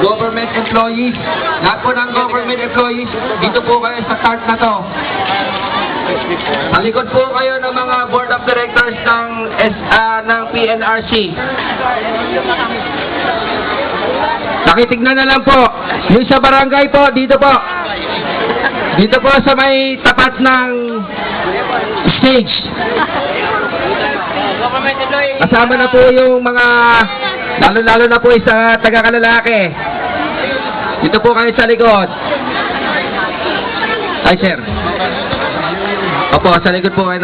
government employees. Lahat po ng government employees, dito po kayo sa chart na to. Sa likod po kayo ng mga board of directors ng PNRC. Nakitignan na lang po. Yung sa barangay po, dito po. Dito po sa may tapat ng stage. Kasama na po yung mga, lalo-lalo na po sa taga-kalalaki. Dito po kayo sa likod. Hi, sir. Opo, sa likod po kayo.